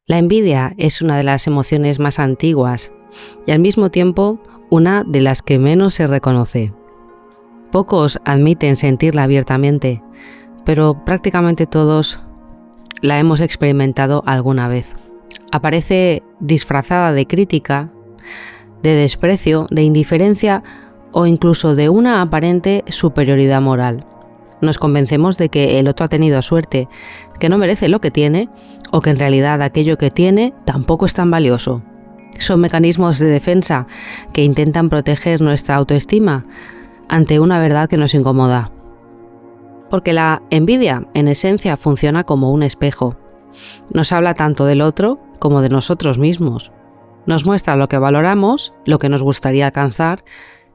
La envidia es una de las emociones más antiguas y al mismo tiempo una de las que menos se reconoce. Pocos admiten sentirla abiertamente, pero prácticamente todos la hemos experimentado alguna vez. Aparece disfrazada de crítica, de desprecio, de indiferencia o incluso de una aparente superioridad moral. Nos convencemos de que el otro ha tenido suerte, que no merece lo que tiene o que en realidad aquello que tiene tampoco es tan valioso. Son mecanismos de defensa que intentan proteger nuestra autoestima ante una verdad que nos incomoda. Porque la envidia, en esencia, funciona como un espejo. Nos habla tanto del otro como de nosotros mismos. Nos muestra lo que valoramos, lo que nos gustaría alcanzar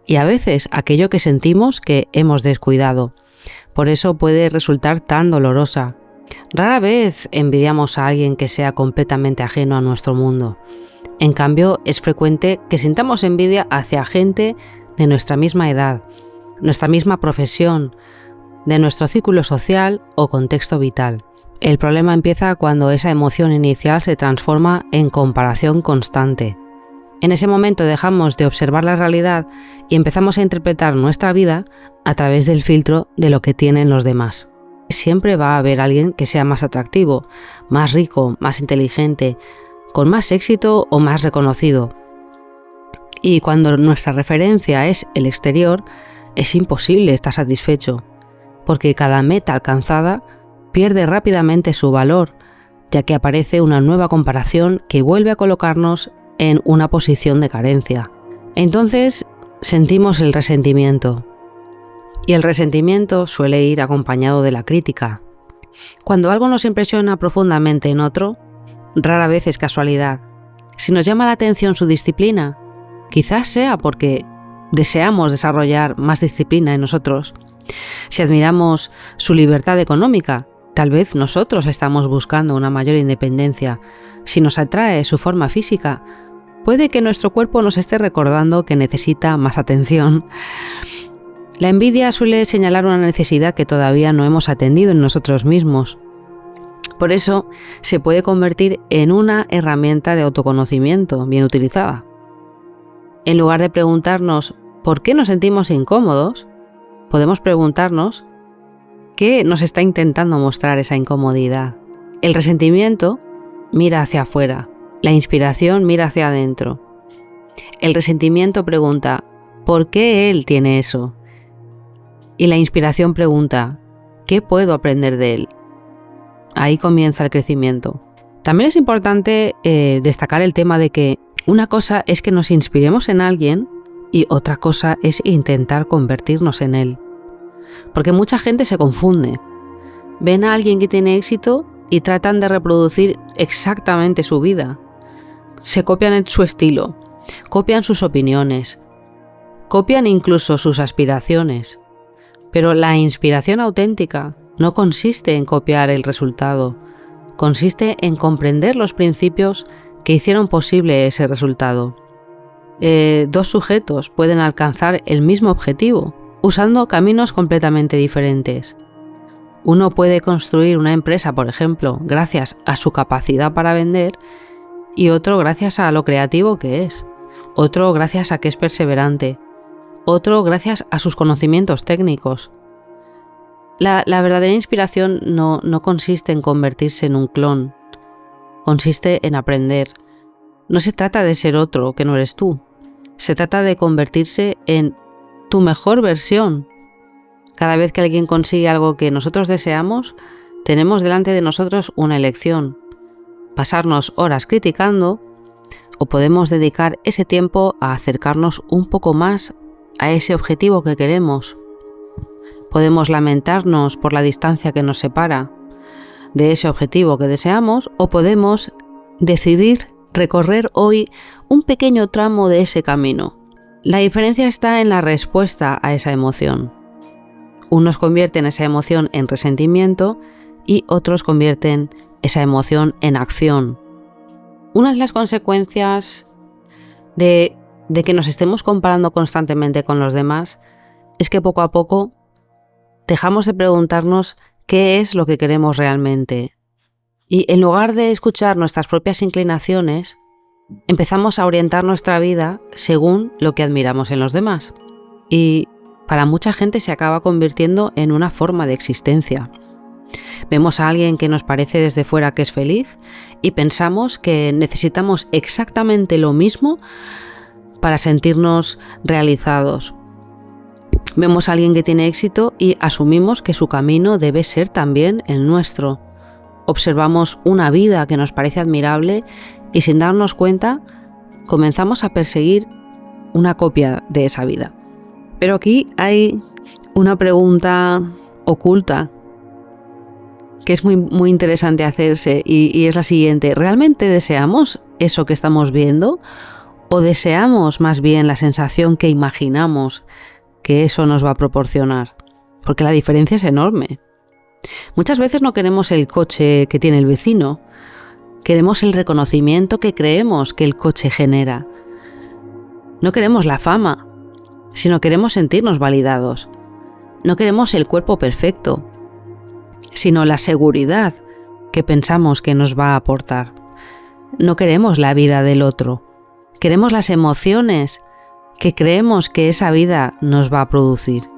y a veces aquello que sentimos que hemos descuidado. Por eso puede resultar tan dolorosa. Rara vez envidiamos a alguien que sea completamente ajeno a nuestro mundo. En cambio, es frecuente que sintamos envidia hacia gente de nuestra misma edad, nuestra misma profesión, de nuestro círculo social o contexto vital. El problema empieza cuando esa emoción inicial se transforma en comparación constante. En ese momento dejamos de observar la realidad y empezamos a interpretar nuestra vida a través del filtro de lo que tienen los demás. Siempre va a haber alguien que sea más atractivo, más rico, más inteligente, con más éxito o más reconocido. Y cuando nuestra referencia es el exterior, es imposible estar satisfecho, porque cada meta alcanzada pierde rápidamente su valor, ya que aparece una nueva comparación que vuelve a colocarnos en una posición de carencia. Entonces sentimos el resentimiento. Y el resentimiento suele ir acompañado de la crítica. Cuando algo nos impresiona profundamente en otro, rara vez es casualidad. Si nos llama la atención su disciplina, quizás sea porque deseamos desarrollar más disciplina en nosotros. Si admiramos su libertad económica, tal vez nosotros estamos buscando una mayor independencia. Si nos atrae su forma física, puede que nuestro cuerpo nos esté recordando que necesita más atención. La envidia suele señalar una necesidad que todavía no hemos atendido en nosotros mismos. Por eso se puede convertir en una herramienta de autoconocimiento bien utilizada. En lugar de preguntarnos por qué nos sentimos incómodos, podemos preguntarnos qué nos está intentando mostrar esa incomodidad. El resentimiento mira hacia afuera, la inspiración mira hacia adentro. El resentimiento pregunta, ¿por qué él tiene eso? Y la inspiración pregunta, ¿qué puedo aprender de él? Ahí comienza el crecimiento. También es importante destacar el tema de que una cosa es que nos inspiremos en alguien y otra cosa es intentar convertirnos en él. Porque mucha gente se confunde. Ven a alguien que tiene éxito y tratan de reproducir exactamente su vida. Se copian su estilo, copian sus opiniones, copian incluso sus aspiraciones. Pero la inspiración auténtica no consiste en copiar el resultado, consiste en comprender los principios que hicieron posible ese resultado. Dos sujetos pueden alcanzar el mismo objetivo, usando caminos completamente diferentes. Uno puede construir una empresa, por ejemplo, gracias a su capacidad para vender, y otro gracias a lo creativo que es. Otro gracias a que es perseverante. Otro gracias a sus conocimientos técnicos. La verdadera inspiración no consiste en convertirse en un clon. Consiste en aprender. No se trata de ser otro que no eres tú. Se trata de convertirse en tu mejor versión. Cada vez que alguien consigue algo que nosotros deseamos, tenemos delante de nosotros una elección. Pasarnos horas criticando o podemos dedicar ese tiempo a acercarnos un poco más a ese objetivo que queremos. Podemos lamentarnos por la distancia que nos separa de ese objetivo que deseamos o podemos decidir recorrer hoy un pequeño tramo de ese camino. La diferencia está en la respuesta a esa emoción. Unos convierten esa emoción en resentimiento y otros convierten esa emoción en acción. Una de las consecuencias de que nos estemos comparando constantemente con los demás es que poco a poco dejamos de preguntarnos qué es lo que queremos realmente. Y en lugar de escuchar nuestras propias inclinaciones, empezamos a orientar nuestra vida según lo que admiramos en los demás. Y para mucha gente se acaba convirtiendo en una forma de existencia. Vemos a alguien que nos parece desde fuera que es feliz y pensamos que necesitamos exactamente lo mismo para sentirnos realizados. Vemos a alguien que tiene éxito y asumimos que su camino debe ser también el nuestro. Observamos una vida que nos parece admirable y sin darnos cuenta comenzamos a perseguir una copia de esa vida. Pero aquí hay una pregunta oculta que es muy interesante hacerse y es la siguiente: ¿realmente deseamos eso que estamos viendo o deseamos más bien la sensación que imaginamos que eso nos va a proporcionar? Porque la diferencia es enorme. Muchas veces no queremos el coche que tiene el vecino, queremos el reconocimiento que creemos que el coche genera. No queremos la fama, sino queremos sentirnos validados. No queremos el cuerpo perfecto, sino la seguridad que pensamos que nos va a aportar. No queremos la vida del otro, queremos las emociones que creemos que esa vida nos va a producir.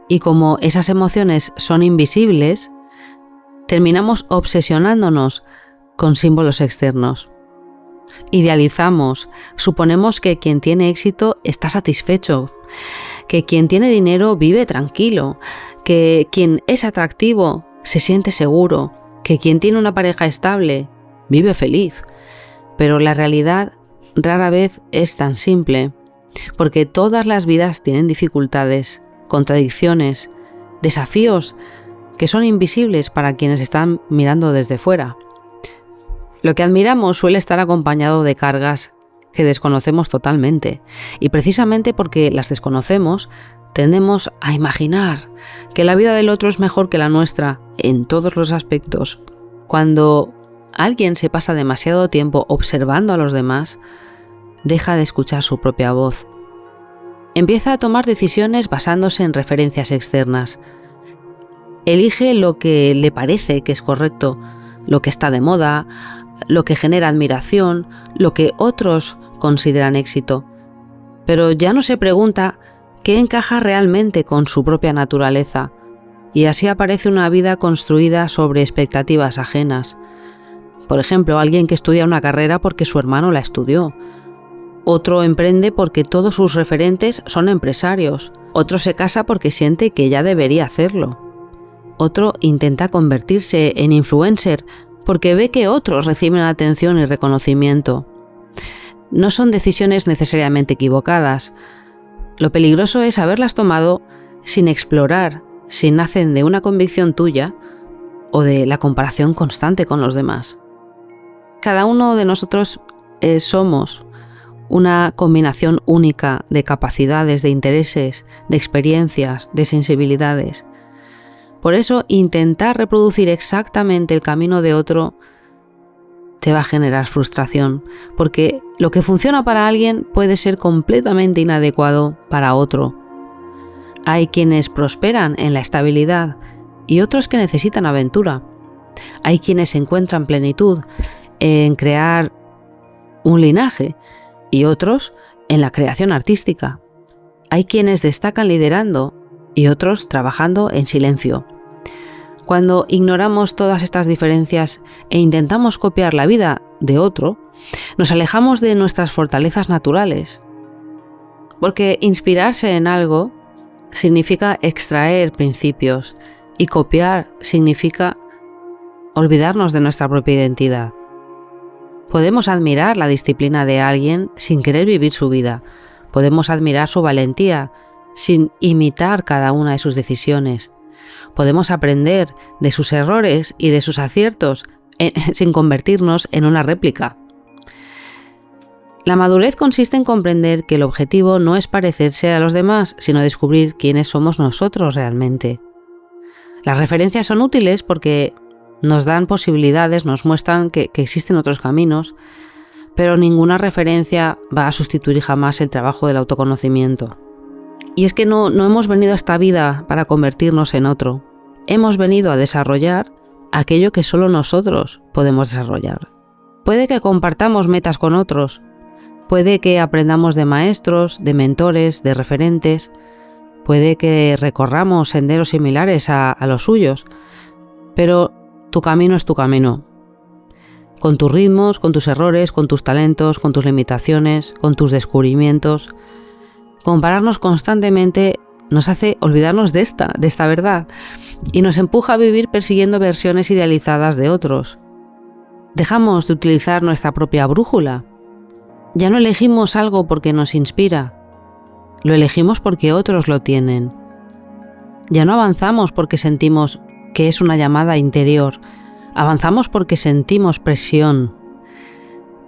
Y como esas emociones son invisibles, terminamos obsesionándonos con símbolos externos. Idealizamos, suponemos que quien tiene éxito está satisfecho, que quien tiene dinero vive tranquilo, que quien es atractivo se siente seguro, que quien tiene una pareja estable vive feliz. Pero la realidad rara vez es tan simple, porque todas las vidas tienen dificultades, contradicciones, desafíos que son invisibles para quienes están mirando desde fuera. Lo que admiramos suele estar acompañado de cargas que desconocemos totalmente, y precisamente porque las desconocemos, tendemos a imaginar que la vida del otro es mejor que la nuestra en todos los aspectos. Cuando alguien se pasa demasiado tiempo observando a los demás, deja de escuchar su propia voz. Empieza a tomar decisiones basándose en referencias externas. Elige lo que le parece que es correcto, lo que está de moda, lo que genera admiración, lo que otros consideran éxito. Pero ya no se pregunta qué encaja realmente con su propia naturaleza, y así aparece una vida construida sobre expectativas ajenas. Por ejemplo, alguien que estudia una carrera porque su hermano la estudió. Otro emprende porque todos sus referentes son empresarios. Otro se casa porque siente que ya debería hacerlo. Otro intenta convertirse en influencer porque ve que otros reciben atención y reconocimiento. No son decisiones necesariamente equivocadas. Lo peligroso es haberlas tomado sin explorar si nacen de una convicción tuya o de la comparación constante con los demás. Cada uno de nosotros somos una combinación única de capacidades, de intereses, de experiencias, de sensibilidades. Por eso, intentar reproducir exactamente el camino de otro te va a generar frustración, porque lo que funciona para alguien puede ser completamente inadecuado para otro. Hay quienes prosperan en la estabilidad y otros que necesitan aventura. Hay quienes encuentran plenitud en crear un linaje y otros en la creación artística. Hay quienes destacan liderando y otros trabajando en silencio. Cuando ignoramos todas estas diferencias e intentamos copiar la vida de otro, nos alejamos de nuestras fortalezas naturales. Porque inspirarse en algo significa extraer principios y copiar significa olvidarnos de nuestra propia identidad. Podemos admirar la disciplina de alguien sin querer vivir su vida. Podemos admirar su valentía sin imitar cada una de sus decisiones. Podemos aprender de sus errores y de sus aciertos sin convertirnos en una réplica. La madurez consiste en comprender que el objetivo no es parecerse a los demás, sino descubrir quiénes somos nosotros realmente. Las referencias son útiles porque nos dan posibilidades, nos muestran que existen otros caminos, pero ninguna referencia va a sustituir jamás el trabajo del autoconocimiento. Y es que no hemos venido a esta vida para convertirnos en otro. Hemos venido a desarrollar aquello que solo nosotros podemos desarrollar. Puede que compartamos metas con otros, puede que aprendamos de maestros, de mentores, de referentes, puede que recorramos senderos similares a los suyos, pero tu camino es tu camino. Con tus ritmos, con tus errores, con tus talentos, con tus limitaciones, con tus descubrimientos. Compararnos constantemente nos hace olvidarnos de esta verdad y nos empuja a vivir persiguiendo versiones idealizadas de otros. Dejamos de utilizar nuestra propia brújula. Ya no elegimos algo porque nos inspira, lo elegimos porque otros lo tienen. Ya no avanzamos porque sentimos que es una llamada interior, avanzamos porque sentimos presión.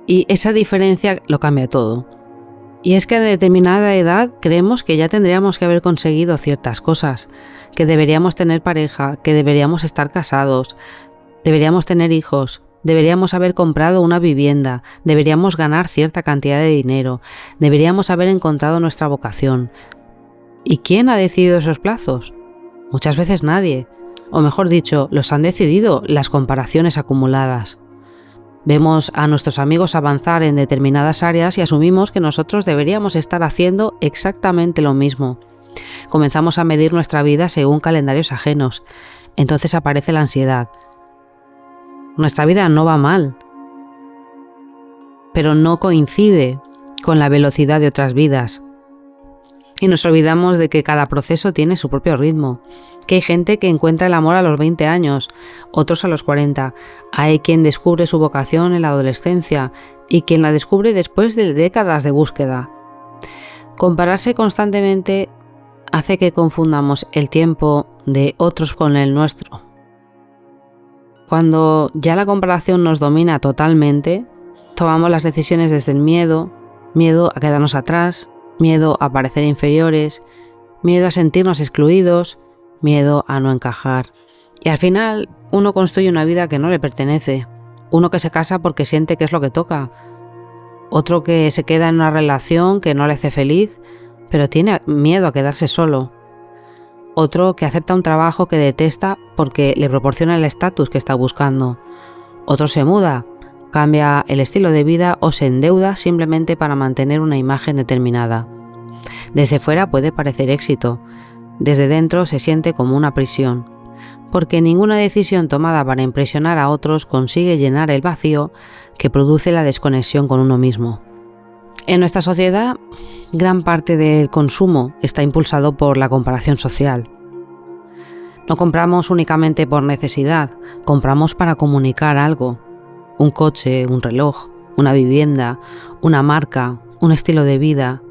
Y esa diferencia lo cambia todo. Y es que a determinada edad creemos que ya tendríamos que haber conseguido ciertas cosas, que deberíamos tener pareja, que deberíamos estar casados, deberíamos tener hijos, deberíamos haber comprado una vivienda, deberíamos ganar cierta cantidad de dinero, deberíamos haber encontrado nuestra vocación. ¿Y quién ha decidido esos plazos? Muchas veces nadie, o mejor dicho, los han decidido las comparaciones acumuladas. Vemos a nuestros amigos avanzar en determinadas áreas y asumimos que nosotros deberíamos estar haciendo exactamente lo mismo. Comenzamos a medir nuestra vida según calendarios ajenos. Entonces aparece la ansiedad. Nuestra vida no va mal, pero no coincide con la velocidad de otras vidas. Y nos olvidamos de que cada proceso tiene su propio ritmo, que hay gente que encuentra el amor a los 20 años, otros a los 40, hay quien descubre su vocación en la adolescencia y quien la descubre después de décadas de búsqueda. Compararse constantemente hace que confundamos el tiempo de otros con el nuestro. Cuando ya la comparación nos domina totalmente, tomamos las decisiones desde el miedo a quedarnos atrás, miedo a parecer inferiores, miedo a sentirnos excluidos, miedo a no encajar. Y al final uno construye una vida que no le pertenece. Uno que se casa porque siente que es lo que toca. Otro que se queda en una relación que no le hace feliz, pero tiene miedo a quedarse solo. Otro que acepta un trabajo que detesta porque le proporciona el estatus que está buscando. Otro se muda, cambia el estilo de vida o se endeuda simplemente para mantener una imagen determinada. Desde fuera puede parecer éxito, desde dentro se siente como una prisión, porque ninguna decisión tomada para impresionar a otros consigue llenar el vacío que produce la desconexión con uno mismo. En nuestra sociedad, gran parte del consumo está impulsado por la comparación social. No compramos únicamente por necesidad, compramos para comunicar algo. Un coche, un reloj, una vivienda, una marca, un estilo de vida.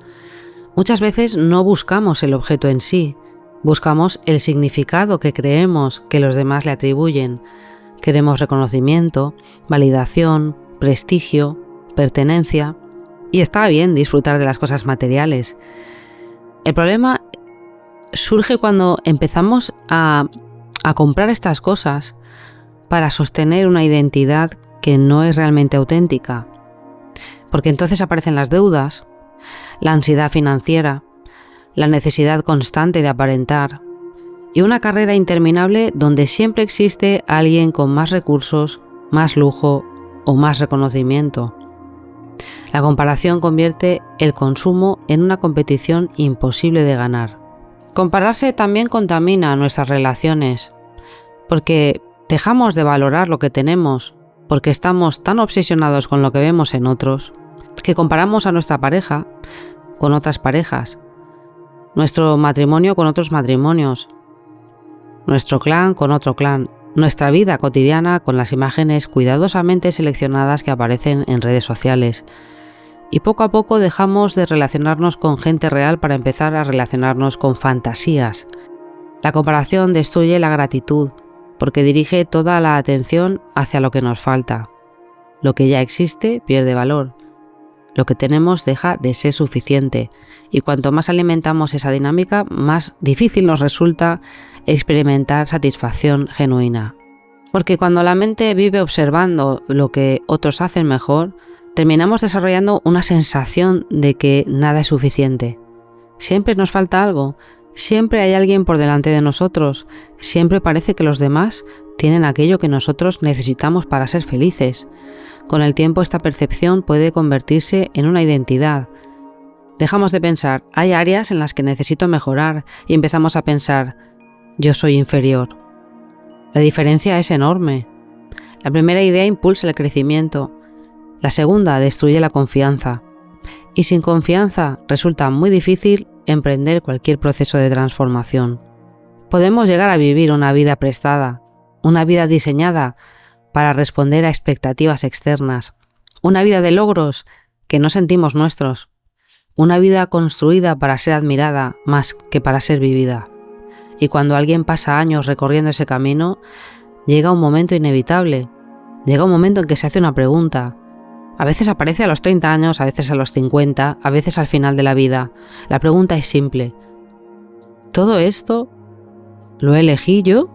Muchas veces no buscamos el objeto en sí, buscamos el significado que creemos que los demás le atribuyen. Queremos reconocimiento, validación, prestigio, pertenencia. Y está bien disfrutar de las cosas materiales. El problema surge cuando empezamos a comprar estas cosas para sostener una identidad que no es realmente auténtica. Porque entonces aparecen las deudas, la ansiedad financiera, la necesidad constante de aparentar y una carrera interminable donde siempre existe alguien con más recursos, más lujo o más reconocimiento. La comparación convierte el consumo en una competición imposible de ganar. Compararse también contamina nuestras relaciones, porque dejamos de valorar lo que tenemos, porque estamos tan obsesionados con lo que vemos en otros, que comparamos a nuestra pareja con otras parejas, nuestro matrimonio con otros matrimonios, nuestro clan con otro clan, nuestra vida cotidiana con las imágenes cuidadosamente seleccionadas que aparecen en redes sociales. Y poco a poco dejamos de relacionarnos con gente real para empezar a relacionarnos con fantasías. La comparación destruye la gratitud, porque dirige toda la atención hacia lo que nos falta. Lo que ya existe pierde valor. Lo que tenemos deja de ser suficiente. Y cuanto más alimentamos esa dinámica, más difícil nos resulta experimentar satisfacción genuina. Porque cuando la mente vive observando lo que otros hacen mejor, terminamos desarrollando una sensación de que nada es suficiente. Siempre nos falta algo, siempre hay alguien por delante de nosotros, siempre parece que los demás tienen aquello que nosotros necesitamos para ser felices. Con el tiempo esta percepción puede convertirse en una identidad. Dejamos de pensar, hay áreas en las que necesito mejorar, y empezamos a pensar, yo soy inferior. La diferencia es enorme. La primera idea impulsa el crecimiento. La segunda destruye la confianza. Y sin confianza resulta muy difícil emprender cualquier proceso de transformación. Podemos llegar a vivir una vida prestada, una vida diseñada para responder a expectativas externas, una vida de logros que no sentimos nuestros, una vida construida para ser admirada más que para ser vivida. Y cuando alguien pasa años recorriendo ese camino, llega un momento inevitable, llega un momento en que se hace una pregunta. A veces aparece a los 30 años, a veces a los 50, a veces al final de la vida. La pregunta es simple. ¿Todo esto lo elegí yo?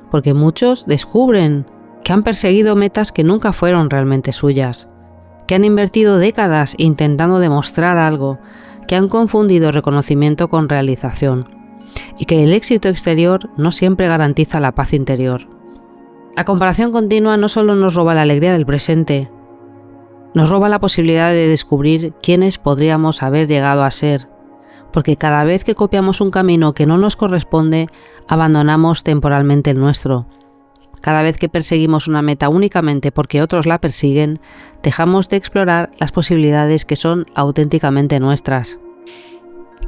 Porque muchos descubren que han perseguido metas que nunca fueron realmente suyas, que han invertido décadas intentando demostrar algo, que han confundido reconocimiento con realización, y que el éxito exterior no siempre garantiza la paz interior. La comparación continua no solo nos roba la alegría del presente, nos roba la posibilidad de descubrir quiénes podríamos haber llegado a ser, porque cada vez que copiamos un camino que no nos corresponde, abandonamos temporalmente el nuestro. Cada vez que perseguimos una meta únicamente porque otros la persiguen, dejamos de explorar las posibilidades que son auténticamente nuestras.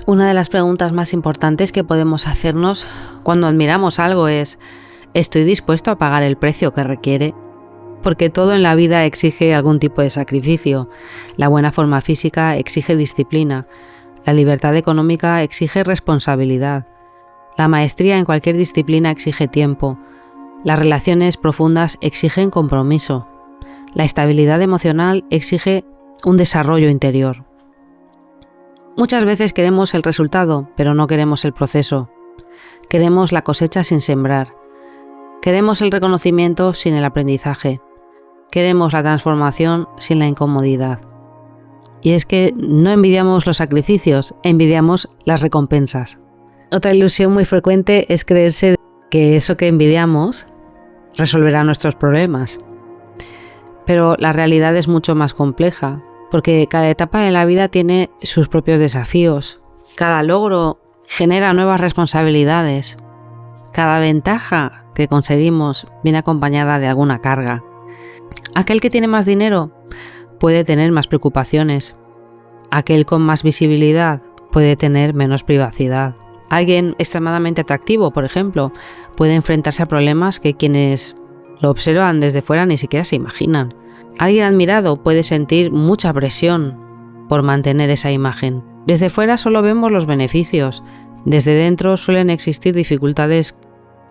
Una de las preguntas más importantes que podemos hacernos cuando admiramos algo es: ¿estoy dispuesto a pagar el precio que requiere? Porque todo en la vida exige algún tipo de sacrificio. La buena forma física exige disciplina. La libertad económica exige responsabilidad. La maestría en cualquier disciplina exige tiempo. Las relaciones profundas exigen compromiso. La estabilidad emocional exige un desarrollo interior. Muchas veces queremos el resultado, pero no queremos el proceso. Queremos la cosecha sin sembrar. Queremos el reconocimiento sin el aprendizaje. Queremos la transformación sin la incomodidad. Y es que no envidiamos los sacrificios, envidiamos las recompensas. Otra ilusión muy frecuente es creerse que eso que envidiamos resolverá nuestros problemas. Pero la realidad es mucho más compleja, porque cada etapa de la vida tiene sus propios desafíos. Cada logro genera nuevas responsabilidades. Cada ventaja que conseguimos viene acompañada de alguna carga. Aquel que tiene más dinero puede tener más preocupaciones. Aquel con más visibilidad puede tener menos privacidad. Alguien extremadamente atractivo, por ejemplo, puede enfrentarse a problemas que quienes lo observan desde fuera ni siquiera se imaginan. Alguien admirado puede sentir mucha presión por mantener esa imagen. Desde fuera solo vemos los beneficios. Desde dentro suelen existir dificultades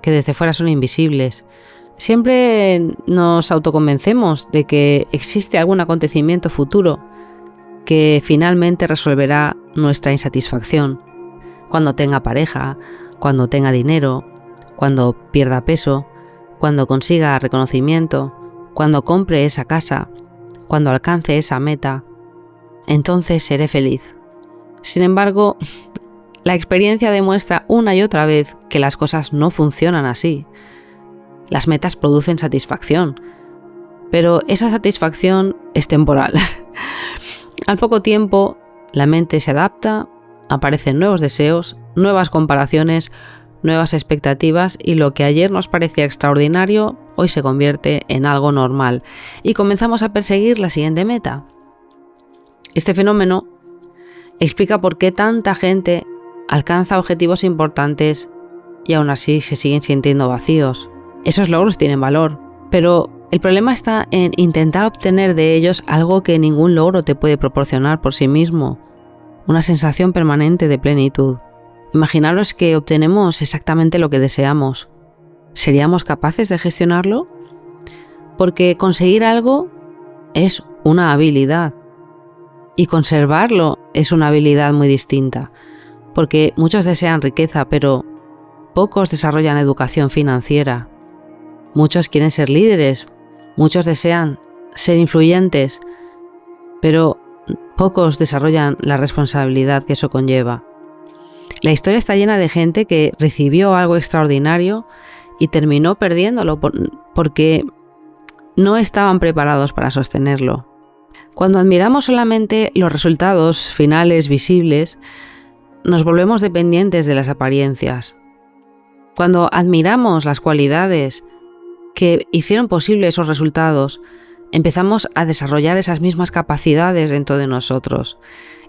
que desde fuera son invisibles. Siempre nos autoconvencemos de que existe algún acontecimiento futuro que finalmente resolverá nuestra insatisfacción. Cuando tenga pareja, cuando tenga dinero, cuando pierda peso, cuando consiga reconocimiento, cuando compre esa casa, cuando alcance esa meta, entonces seré feliz. Sin embargo, la experiencia demuestra una y otra vez que las cosas no funcionan así. Las metas producen satisfacción, pero esa satisfacción es temporal. Al poco tiempo, la mente se adapta, aparecen nuevos deseos, nuevas comparaciones, nuevas expectativas y lo que ayer nos parecía extraordinario, hoy se convierte en algo normal y comenzamos a perseguir la siguiente meta. Este fenómeno explica por qué tanta gente alcanza objetivos importantes y aún así se siguen sintiendo vacíos. Esos logros tienen valor, pero el problema está en intentar obtener de ellos algo que ningún logro te puede proporcionar por sí mismo, una sensación permanente de plenitud. Imaginaros que obtenemos exactamente lo que deseamos. ¿Seríamos capaces de gestionarlo? Porque conseguir algo es una habilidad y conservarlo es una habilidad muy distinta, porque muchos desean riqueza, pero pocos desarrollan educación financiera. Muchos quieren ser líderes, muchos desean ser influyentes, pero pocos desarrollan la responsabilidad que eso conlleva. La historia está llena de gente que recibió algo extraordinario y terminó perdiéndolo porque no estaban preparados para sostenerlo. Cuando admiramos solamente los resultados finales visibles, nos volvemos dependientes de las apariencias. Cuando admiramos las cualidades que hicieron posible esos resultados, empezamos a desarrollar esas mismas capacidades dentro de nosotros.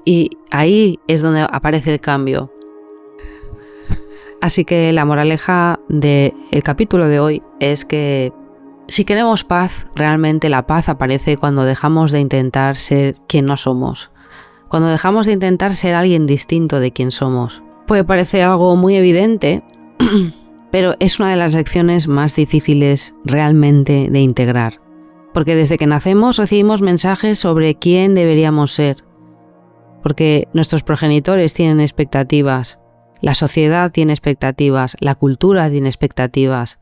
Y ahí es donde aparece el cambio. Así que la moraleja del capítulo de hoy es que si queremos paz, realmente la paz aparece cuando dejamos de intentar ser quien no somos. Cuando dejamos de intentar ser alguien distinto de quien somos. Puede parecer algo muy evidente, pero es una de las lecciones más difíciles realmente de integrar. Porque desde que nacemos recibimos mensajes sobre quién deberíamos ser. Porque nuestros progenitores tienen expectativas, la sociedad tiene expectativas, la cultura tiene expectativas,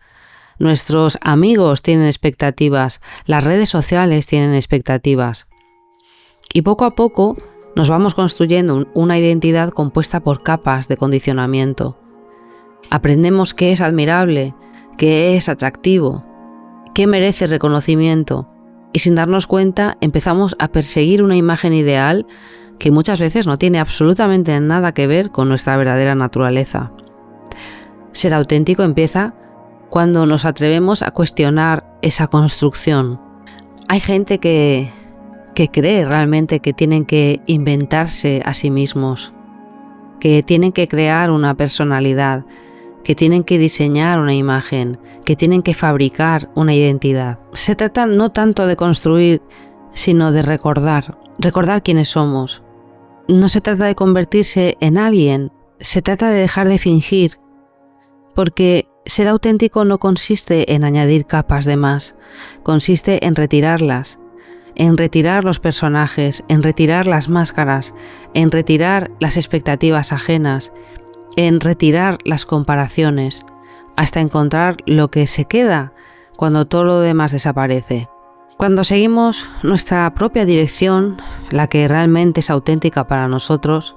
nuestros amigos tienen expectativas, las redes sociales tienen expectativas. Y poco a poco nos vamos construyendo una identidad compuesta por capas de condicionamiento. Aprendemos qué es admirable, qué es atractivo, qué merece reconocimiento, y sin darnos cuenta empezamos a perseguir una imagen ideal que muchas veces no tiene absolutamente nada que ver con nuestra verdadera naturaleza. Ser auténtico empieza cuando nos atrevemos a cuestionar esa construcción. Hay gente que cree realmente que tienen que inventarse a sí mismos, que tienen que crear una personalidad, que tienen que diseñar una imagen, que tienen que fabricar una identidad. Se trata no tanto de construir, sino de recordar quiénes somos. No se trata de convertirse en alguien, se trata de dejar de fingir, porque ser auténtico no consiste en añadir capas de más, consiste en retirarlas, en retirar los personajes, en retirar las máscaras, en retirar las expectativas ajenas, en retirar las comparaciones, hasta encontrar lo que se queda cuando todo lo demás desaparece. Cuando seguimos nuestra propia dirección, la que realmente es auténtica para nosotros,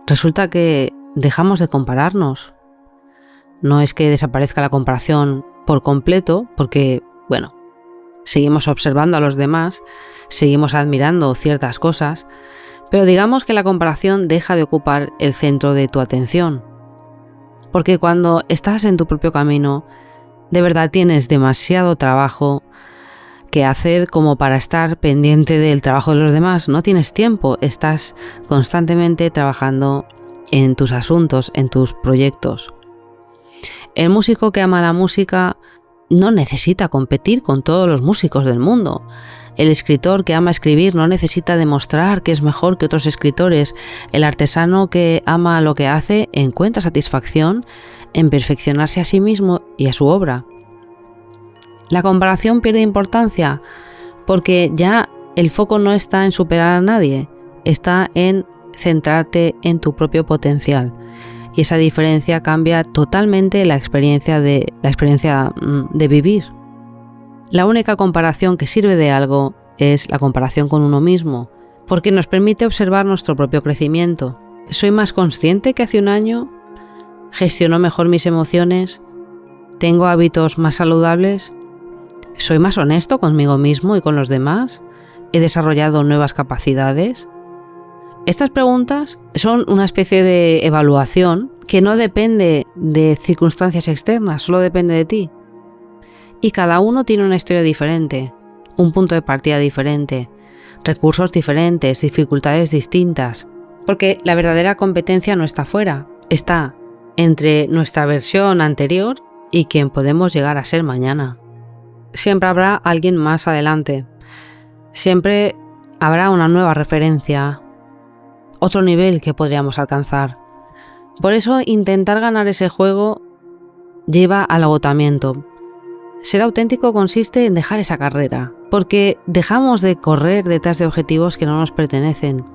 resulta que dejamos de compararnos. No es que desaparezca la comparación por completo, porque, seguimos observando a los demás, seguimos admirando ciertas cosas, pero digamos que la comparación deja de ocupar el centro de tu atención. Porque cuando estás en tu propio camino, de verdad tienes demasiado trabajo que hacer como para estar pendiente del trabajo de los demás. No tienes tiempo, estás constantemente trabajando en tus asuntos, en tus proyectos. El músico que ama la música no necesita competir con todos los músicos del mundo. El escritor que ama escribir no necesita demostrar que es mejor que otros escritores. El artesano que ama lo que hace encuentra satisfacción en perfeccionarse a sí mismo y a su obra. La comparación pierde importancia porque ya el foco no está en superar a nadie, está en centrarte en tu propio potencial. Y esa diferencia cambia totalmente la experiencia de vivir. La única comparación que sirve de algo es la comparación con uno mismo, porque nos permite observar nuestro propio crecimiento. ¿Soy más consciente que hace un año? ¿Gestiono mejor mis emociones? ¿Tengo hábitos más saludables? ¿Soy más honesto conmigo mismo y con los demás? ¿He desarrollado nuevas capacidades? Estas preguntas son una especie de evaluación que no depende de circunstancias externas, solo depende de ti. Y cada uno tiene una historia diferente, un punto de partida diferente, recursos diferentes, dificultades distintas. Porque la verdadera competencia no está fuera, está entre nuestra versión anterior y quien podemos llegar a ser mañana. Siempre habrá alguien más adelante, siempre habrá una nueva referencia, otro nivel que podríamos alcanzar. Por eso intentar ganar ese juego lleva al agotamiento. Ser auténtico consiste en dejar esa carrera, porque dejamos de correr detrás de objetivos que no nos pertenecen.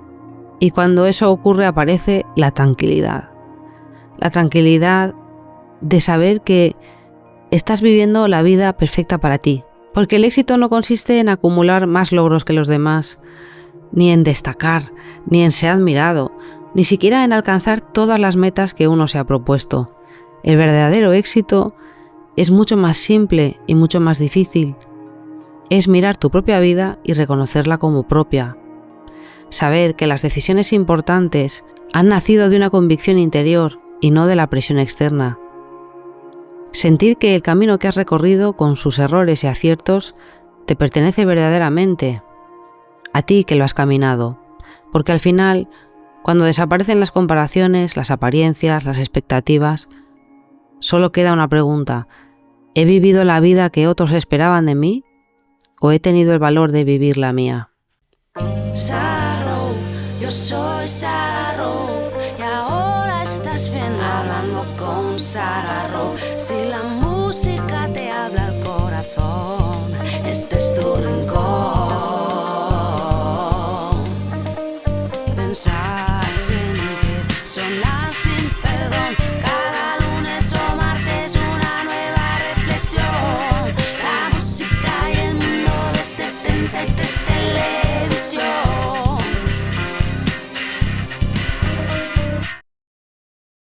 Y cuando eso ocurre aparece la tranquilidad. La tranquilidad de saber que estás viviendo la vida perfecta para ti. Porque el éxito no consiste en acumular más logros que los demás, ni en destacar, ni en ser admirado, ni siquiera en alcanzar todas las metas que uno se ha propuesto. El verdadero éxito es mucho más simple y mucho más difícil. Es mirar tu propia vida y reconocerla como propia. Saber que las decisiones importantes han nacido de una convicción interior y no de la presión externa. Sentir que el camino que has recorrido con sus errores y aciertos te pertenece verdaderamente, a ti que lo has caminado, porque al final, cuando desaparecen las comparaciones, las apariencias, las expectativas, solo queda una pregunta: ¿he vivido la vida que otros esperaban de mí o he tenido el valor de vivir la mía? Sarah, yo soy Sarah y ahora estás viendo Hablando con Sarah. Si la música te habla al corazón, este es tu rincón. Pensar